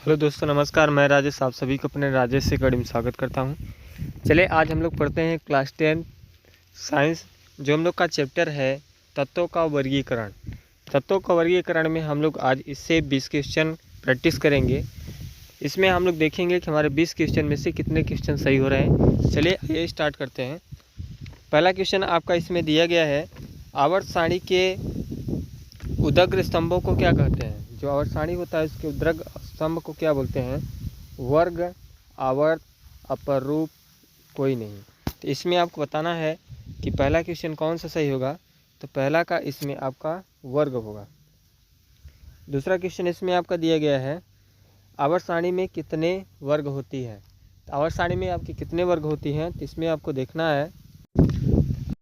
Hello दोस्तों, नमस्कार। मैं राजेश, आप सभी को अपने राजेश से अकेडमी में स्वागत करता हूं। चलिए आज हम लोग पढ़ते हैं क्लास 10 साइंस, जो हम लोग का चैप्टर है तत्वों का वर्गीकरण। तत्वों का वर्गीकरण में हम लोग आज इससे 20 क्वेश्चन प्रैक्टिस करेंगे। इसमें हम लोग देखेंगे कि हमारे 20 क्वेश्चन में से कितने क्वेश्चन सही हो रहे हैं। चलिए ये स्टार्ट करते हैं। पहला क्वेश्चन आपका इसमें दिया गया है, आवर्त सारणी के उदग्र स्तंभों को क्या कहते हैं। जो आवर्त सारणी होता है उसके उदग्र स्तंभ को क्या बोलते हैं? वर्ग, आवर्त, अपर रूप, कोई नहीं। तो इसमें आपको बताना है कि पहला क्वेश्चन कौन सा सही होगा। तो पहला का इसमें आपका वर्ग होगा। दूसरा क्वेश्चन इसमें आपका दिया गया है, आवर्त सारणी में कितने वर्ग होती है। तो आवर्त सारणी में आपके कितने वर्ग होती हैं, तो इसमें आपको देखना है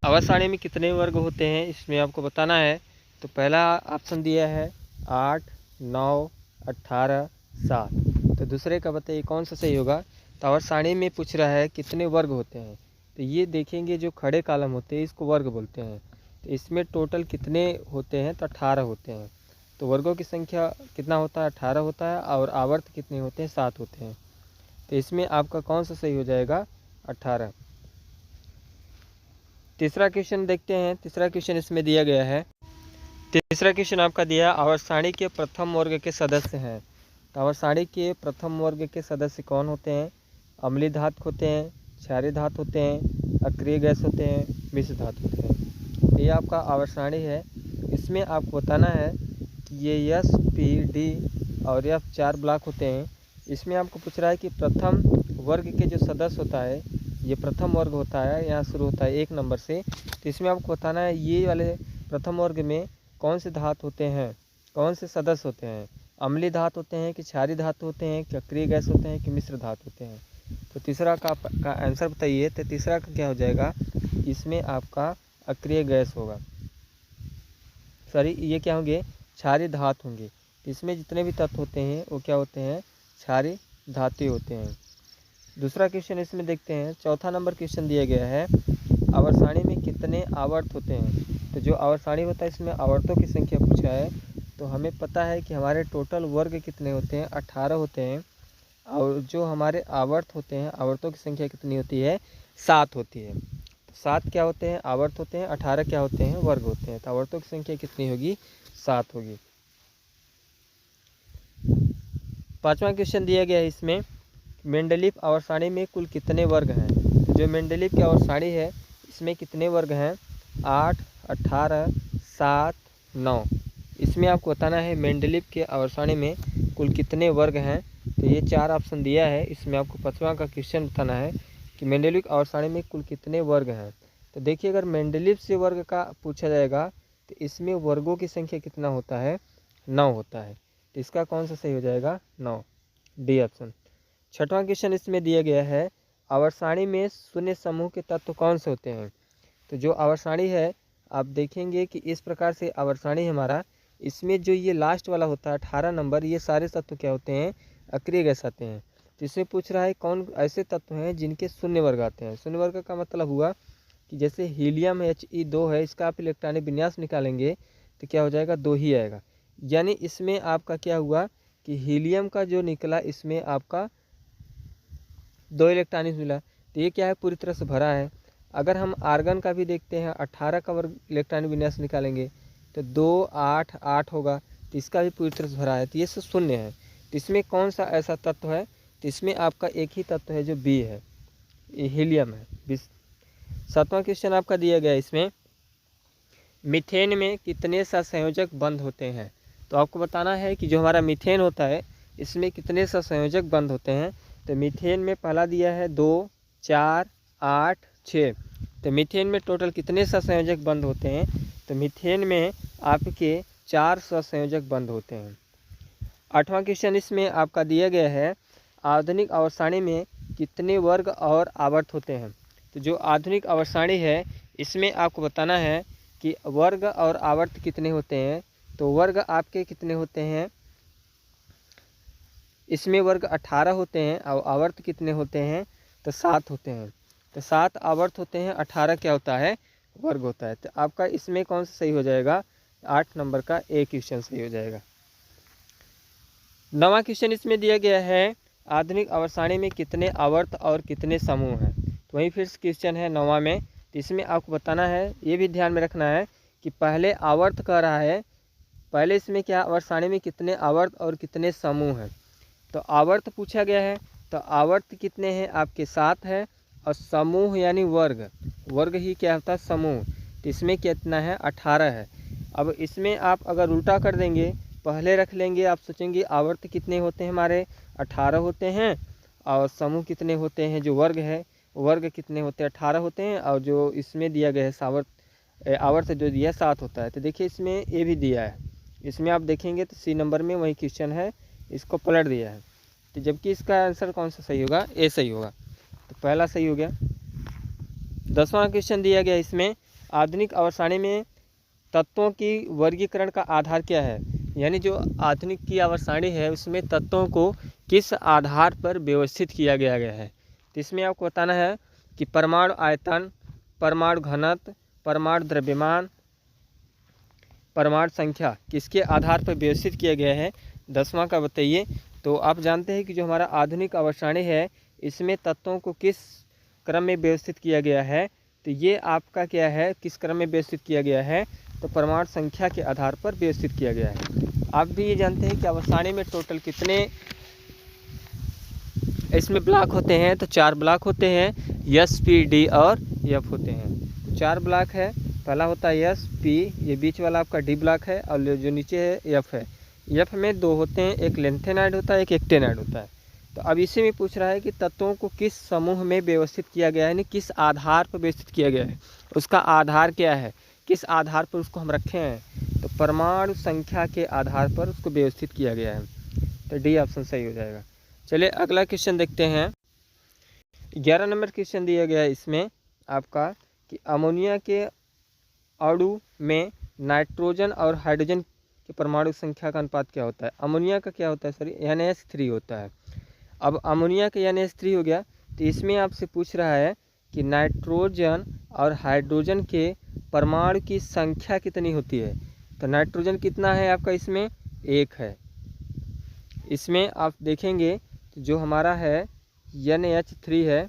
आवर्त सारणी में कितने वर्ग होते हैं, इसमें आपको बताना है। तो पहला ऑप्शन दिया है 8, 9, 18, 7। तो दूसरे का बताइए कौन सा सही होगा। तो आवर्त सारणी में पूछ रहा है कितने वर्ग होते हैं। तो ये देखेंगे जो खड़े कॉलम होते हैं इसको वर्ग बोलते हैं। तो इसमें टोटल कितने होते हैं, तो 18 होते हैं। तो वर्गों की संख्या कितना होता है, 18 होता है। और आवर्त कितने होते हैं, 7 होते हैं। तो इसमें आपका कौन सा सही हो जाएगा, 18। तीसरा क्वेश्चन देखते हैं। तीसरा क्वेश्चन इसमें दिया गया है, तीसरा क्वेश्चन आपका दिया, आवर्त सारणी के प्रथम वर्ग के सदस्य हैं। तो आवर्त सारणी के प्रथम वर्ग के सदस्य कौन होते हैं? अम्लीय धातु होते हैं, क्षारीय धातु होते हैं, अक्रिय गैस होते हैं, मिश्र धातु होते हैं। ये आपका आवर्त सारणी है। इसमें आपको बताना है कि ये एस, पी, डी और एफ 4 ब्लॉक होते हैं। इसमें आपको पूछ रहा है कि प्रथम वर्ग के जो सदस्य होता है, ये प्रथम वर्ग होता है, यहाँ शुरू होता है 1 नंबर से। तो इसमें आपको बताना है ये वाले प्रथम वर्ग में कौन से धातु होते हैं, कौन से सदस्य होते हैं। अम्लीय धातु होते हैं कि क्षारीय धातु होते हैं कि अक्रिय गैस होते हैं कि मिश्र धातु होते हैं। तो तीसरा का आंसर बताइए। तो तीसरा का क्या हो जाएगा, इसमें आपका अक्रिय गैस होगा। सॉरी, ये क्या होंगे, क्षारीय धातु होंगे। तो इसमें जितने भी तत्व होते हैं वो क्या होते हैं, क्षारीय धातु होते हैं। दूसरा क्वेश्चन इसमें देखते हैं। चौथा नंबर क्वेश्चन दिया गया है, आवर्त सारणी में कितने आवर्त होते हैं। तो जो आवर्त सारणी होता है इसमें आवर्तों की संख्या पूछा है। तो हमें पता है कि हमारे टोटल वर्ग कितने होते हैं, 18 होते हैं। और जो हमारे आवर्त होते हैं, आवर्तों की संख्या कितनी होती है, 7 होती है। तो 7 क्या होते हैं, आवर्त होते हैं। 18 क्या होते हैं, वर्ग होते हैं। तो आवर्तों की संख्या कितनी होगी, 7 होगी। पांचवा क्वेश्चन दिया गया है इसमें, मेंडलीफ आवर्त सारणी में कुल कितने वर्ग हैं। तो जो मेंडलीफ की आवर्त सारणी है इसमें कितने वर्ग हैं, 8, 18, 7, 9। इसमें आपको बताना है मेंडलीफ के आवर्त सारणी में कुल कितने वर्ग हैं। तो ये 4 ऑप्शन दिया है। इसमें आपको 5वां का क्वेश्चन बताना है कि मेंडलीफ आवर्त सारणी में कुल कितने वर्ग हैं। तो देखिए, अगर मेंडलीफ से वर्ग का पूछा जाएगा तो इसमें वर्गों की संख्या कितना होता है, 9 होता है। तो इसका कौन सा सही हो जाएगा, 9, डी ऑप्शन। छठवां क्वेश्चन इसमें दिया गया है, आवर्त सारणी में शून्य समूह के तत्व कौन से होते हैं। तो जो आवर्त सारणी है आप देखेंगे कि इस प्रकार से आवर्त सारणी हमारा, इसमें जो ये लास्ट वाला होता है 18 नंबर, ये सारे तत्व क्या होते हैं, अक्रिय गैस आते हैं। तो इसमें पूछ रहा है कौन ऐसे तत्व हैं जिनके शून्य वर्ग आते हैं। शून्य वर्ग का मतलब हुआ कि जैसे हीलियम He2 है, इसका आप इलेक्ट्रॉनिक विन्यास निकालेंगे तो क्या हो जाएगा, 2 ही आएगा। यानी इसमें आपका क्या हुआ कि हीलियम का जो निकला इसमें आपका 2 इलेक्ट्रॉनिक मिला। तो ये क्या है, पूरी तरह से भरा है। अगर हम आर्गन का भी देखते हैं, 18 का वर्ग इलेक्ट्रॉनिक विन्यास निकालेंगे तो 2, 8, 8 होगा। तो इसका भी पूरी तरह से भरा है। तो ये सब शून्य है। तो इसमें कौन सा ऐसा तत्व है, तो इसमें आपका एक ही तत्व है जो बी है, ये हीलियम है। 7वां क्वेश्चन आपका दिया गया है इसमें, मीथेन में कितने सहसंयोजक बंध होते हैं। तो आपको बताना है कि जो हमारा मीथेन होता है इसमें कितने सहसंयोजक बंध होते हैं। तो मीथेन में पहला दिया है 2, 4, 8, 6। तो मीथेन में टोटल कितने सहसंयोजक बंध होते हैं। तो मीथेन में आपके 4 सहसंयोजक बंध होते हैं। 8वां क्वेश्चन इसमें आपका दिया गया है, आधुनिक आवर्त सारणी में कितने वर्ग और आवर्त होते हैं। तो जो आधुनिक आवर्त सारणी है इसमें आपको बताना है कि वर्ग और आवर्त कितने होते हैं। तो वर्ग आपके कितने होते हैं, इसमें वर्ग 18 होते हैं और आवर्त कितने होते हैं, तो 7 होते हैं। तो 7 आवर्त होते हैं, 18 क्या होता है, वर्ग होता है। तो आपका इसमें कौन सा सही हो जाएगा, 8 नंबर का ए क्वेश्चन सही हो जाएगा। 9वां क्वेश्चन इसमें दिया गया है, आधुनिक आवर्त सारणी में कितने आवर्त और कितने समूह हैं। तो वहीं फिर क्वेश्चन है 9वां में, तो इसमें आपको बताना है, ये भी ध्यान में रखना है कि पहले आवर्त कह रहा है, पहले इसमें क्या आवर्त सारणी में कितने आवर्त और कितने समूह हैं। तो आवर्त पूछा गया है, तो आवर्त कितने हैं आपके 7 है, और समूह यानी वर्ग, वर्ग ही क्या होता है समूह, तो इसमें कितना है 18 है। अब इसमें आप अगर उल्टा कर देंगे, पहले रख लेंगे, आप सोचेंगे आवर्त कितने होते हैं हमारे 18 होते हैं, और समूह कितने होते हैं, जो वर्ग है वर्ग कितने होते हैं 18 होते हैं, और जो इसमें दिया गया है आवर्त जो दिया है 7 होता है। तो देखिए इसमें ए भी दिया है, इसमें आप देखेंगे तो सी नंबर में वही क्वेश्चन है, इसको पलट दिया है, तो जबकि इसका आंसर कौन सा सही होगा, ए सही होगा, तो पहला सही हो गया। 10वां क्वेश्चन दिया गया इसमें, आधुनिक आवर्त सारणी में तत्वों की वर्गीकरण का आधार क्या है। यानी जो आधुनिक की आवर्त सारणी है उसमें तत्वों को किस आधार पर व्यवस्थित किया गया है। तो इसमें आपको बताना है कि परमाणु आयतन, परमाणु घनत्व, परमाणु द्रव्यमान, परमाणु संख्या किसके आधार पर व्यवस्थित किया गया है। 10वां का बताइए। तो आप जानते हैं कि जो हमारा आधुनिक आवर्त सारणी है इसमें तत्वों को किस क्रम में व्यवस्थित किया गया है। तो ये आपका क्या है, किस क्रम में व्यवस्थित किया गया है, तो परमाणु संख्या के आधार पर व्यवस्थित किया गया है। आप भी ये जानते हैं कि आवर्त सारणी में टोटल कितने इसमें ब्लॉक होते हैं, तो 4 ब्लॉक होते हैं, एस, पी, डी और एफ होते हैं। 4 ब्लॉक है, पहला होता है एस, पी, ये बीच वाला आपका डी ब्लॉक है, और जो नीचे है एफ है। एफ में 2 होते हैं, एक लेंथेनाइड होता है, एक एक्टेनाइड होता है। तो अब इसी में पूछ रहा है कि तत्वों को किस समूह में व्यवस्थित किया गया है, यानी किस आधार पर व्यवस्थित किया गया है, उसका आधार क्या है, किस आधार पर उसको हम रखे हैं। तो परमाणु संख्या के आधार पर उसको व्यवस्थित किया गया है, तो डी ऑप्शन सही हो जाएगा। चलिए अगला क्वेश्चन देखते हैं। 11 नंबर क्वेश्चन दिया गया है इसमें आपका कि अमोनिया के अणु में नाइट्रोजन और हाइड्रोजन के परमाणु संख्या का अनुपात क्या होता है। अमोनिया का क्या होता है सर, NH3 होता है। अब अमोनिया का NH3 हो गया, तो इसमें आपसे पूछ रहा है कि नाइट्रोजन और हाइड्रोजन के परमाणु की संख्या कितनी होती है। तो नाइट्रोजन कितना है आपका, इसमें 1 है। इसमें आप देखेंगे तो जो हमारा है NH3 है,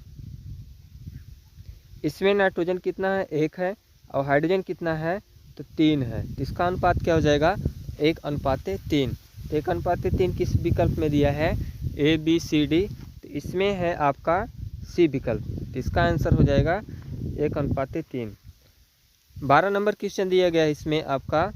इसमें नाइट्रोजन कितना है 1 है, और हाइड्रोजन कितना है तो 3 है। तो इसका अनुपात क्या हो जाएगा 1:3। तो 1:3 किस विकल्प में दिया है, ABCD, तो इसमें है आपका सी विकल्प। तो इसका आंसर हो जाएगा 1:3। 12 नंबर क्वेश्चन दिया गया है इसमें आपका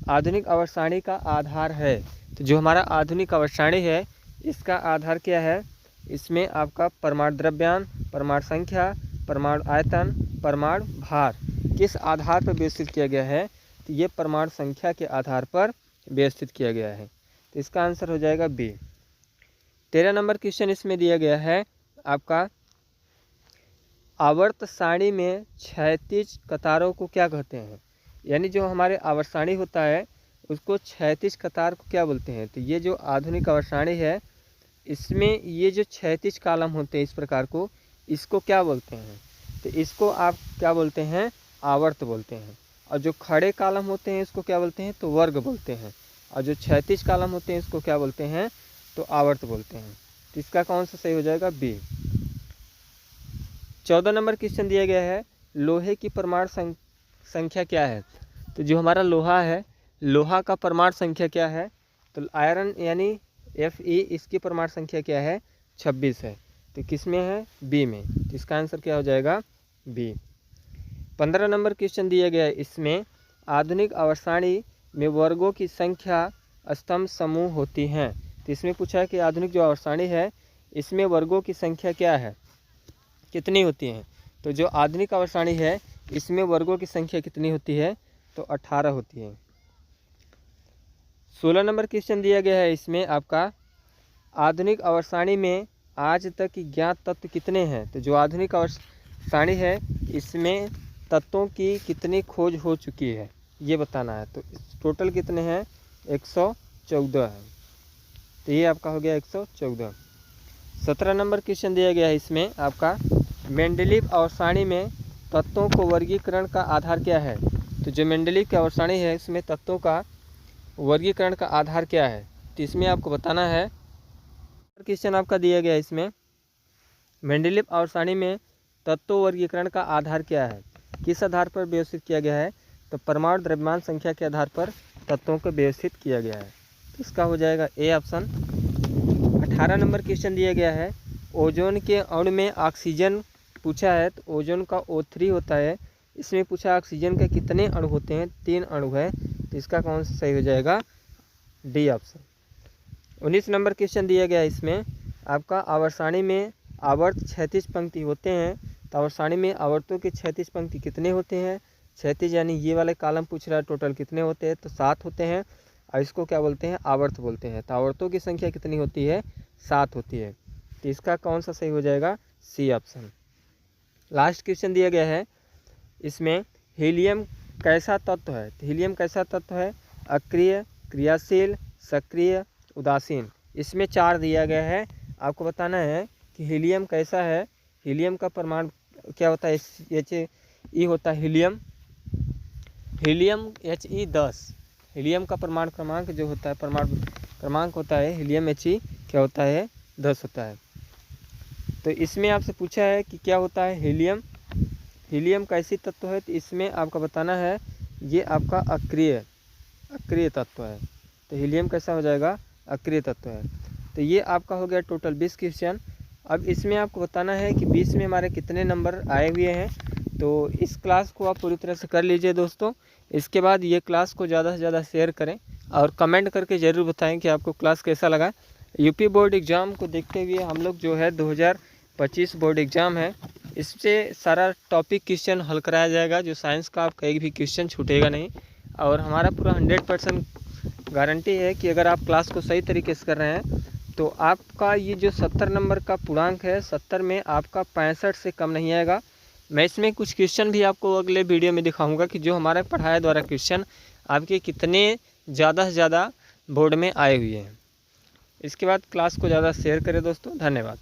आधुनिक आवर्त सारणी का आधार है। तो जो हमारा आधुनिक आवर्त सारणी है इसका आधार क्या है, इसमें आपका परमाणु द्रव्यमान, परमाणु संख्या, परमाणु आयतन, परमाणु भार किस आधार पर व्यवस्थित किया गया है। तो ये परमाणु संख्या के आधार पर व्यवस्थित किया गया है। तो इसका आंसर हो जाएगा बी। 13 नंबर क्वेश्चन इसमें दिया गया है आपका आवर्त सारणी में क्षैतिज कतारों को क्या कहते हैं। यानी जो हमारे आवर्त सारणी होता है उसको क्षैतिज कतार को क्या बोलते हैं। तो ये जो आधुनिक आवर्त सारणी है इसमें ये जो क्षैतिज कॉलम होते हैं इस प्रकार को, इसको क्या बोलते हैं। तो इसको आप क्या बोलते हैं, आवर्त बोलते हैं। और जो खड़े कॉलम होते हैं इसको क्या बोलते हैं, तो वर्ग बोलते हैं। और जो क्षैतिज कॉलम होते हैं इसको क्या बोलते हैं, तो आवर्त बोलते हैं। तो इसका कौन सा सही हो जाएगा, बी। 14 नंबर क्वेश्चन दिया गया है लोहे की परमाणु संख्या क्या है। तो जो हमारा लोहा है, लोहा का परमाणु संख्या क्या है, तो आयरन यानी Fe, इसकी परमाणु संख्या क्या है 26 है। तो किस में है, बी में। तो इसका आंसर क्या हो जाएगा, बी। 15 नंबर क्वेश्चन दिया गया है इसमें आधुनिक आवर्त सारणी में वर्गों की संख्या स्तंभ समूह होती हैं। तो इसमें पूछा है कि आधुनिक जो आवर्त सारणी है इसमें वर्गों की संख्या क्या है, कितनी होती हैं। तो जो आधुनिक आवर्त सारणी है इसमें वर्गों की संख्या कितनी होती है, तो 18 होती है। 16 नंबर क्वेश्चन दिया गया है इसमें आपका आधुनिक आवर्त सारणी में आज तक ज्ञात तत्व कितने हैं। तो जो आधुनिक आवर्त सारणी है इसमें तत्वों की कितनी खोज हो चुकी है ये बताना है। तो टोटल कितने हैं, 114 है। तो ये आपका हो गया 114। 17 नंबर क्वेश्चन दिया गया है इसमें आपका मेंडलीव आवर्त सारणी में तत्वों को वर्गीकरण का आधार क्या है। तो जो मेंडलीव की आवर्त सारणी है इसमें तत्वों का वर्गीकरण का आधार क्या है, तो इसमें आपको बताना है, क्वेश्चन आपका दिया गया है इसमें, मेंडलीव आवर्त में तत्व वर्गीकरण का आधार क्या है, किस आधार पर व्यवस्थित किया गया है। तो परमाणु द्रव्यमान संख्या के आधार पर तत्वों को व्यवस्थित किया गया है। तो इसका हो जाएगा ए ऑप्शन। 18 नंबर क्वेश्चन दिया गया है, ओजोन के अणु में ऑक्सीजन पूछा है। तो ओजोन का O3 होता है। इसमें पूछा ऑक्सीजन के कितने अणु होते हैं, 3 अणु है। तो इसका कौन सा सही हो जाएगा, डी ऑप्शन। 19 नंबर क्वेश्चन दिया गया है इसमें आपका, आवर्त सारणी में आवर्त क्षैतिज पंक्ति होते हैं। तो आवर्त सारणी में आवर्तों के क्षैतिज पंक्ति कितने होते हैं, क्षैतिज यानी ये वाले कॉलम पूछ रहा है, टोटल कितने होते हैं। तो 7 होते हैं और इसको क्या बोलते हैं, आवर्त बोलते हैं। तो आवर्तों की संख्या कितनी होती है, 7 होती है। तो इसका कौन सा सही हो जाएगा, सी ऑप्शन। लास्ट क्वेश्चन दिया गया है इसमें, हीलियम कैसा तत्व है। तो हीलियम कैसा तत्व है, अक्रिय, क्रियाशील, सक्रिय, उदासीन। इसमें 4 दिया गया है। आपको बताना है कि हीलियम कैसा है। हीलियम का परमाणु क्या होता है, He होता है हीलियम, He10। हीलियम का परमाणु क्रमांक जो होता है, परमाणु क्रमांक होता है हीलियम He क्या होता है, 10 होता है। तो इसमें आपसे पूछा है कि क्या होता है हीलियम, हीलियम कैसी तत्व है। तो इसमें आपका बताना है ये आपका अक्रिय तत्व है। तो हीलियम कैसा हो जाएगा, अक्रिय तत्व है। तो ये आपका हो गया टोटल 20 क्वेश्चन। अब इसमें आपको बताना है कि 20 में हमारे कितने नंबर आए हुए हैं। तो इस क्लास को आप पूरी तरह से कर लीजिए दोस्तों। इसके बाद ये क्लास को ज़्यादा से ज़्यादा शेयर करें और कमेंट करके ज़रूर बताएं कि आपको क्लास कैसा लगा। यूपी बोर्ड एग्ज़ाम को देखते हुए हम लोग जो है 2025 बोर्ड एग्ज़ाम है, इससे सारा टॉपिक क्वेश्चन हल कराया जाएगा। जो साइंस का आपका एक भी क्वेश्चन छूटेगा नहीं और हमारा पूरा 100% गारंटी है कि अगर आप क्लास को सही तरीके से कर रहे हैं तो आपका ये जो 70 नंबर का पूर्णांक है, 70 में आपका 65 से कम नहीं आएगा। मैं इसमें कुछ क्वेश्चन भी आपको अगले वीडियो में दिखाऊंगा कि जो हमारे पढ़ाए द्वारा क्वेश्चन आपके कितने ज़्यादा से ज़्यादा बोर्ड में आए हुए हैं। इसके बाद क्लास को ज़्यादा शेयर करें दोस्तों। धन्यवाद।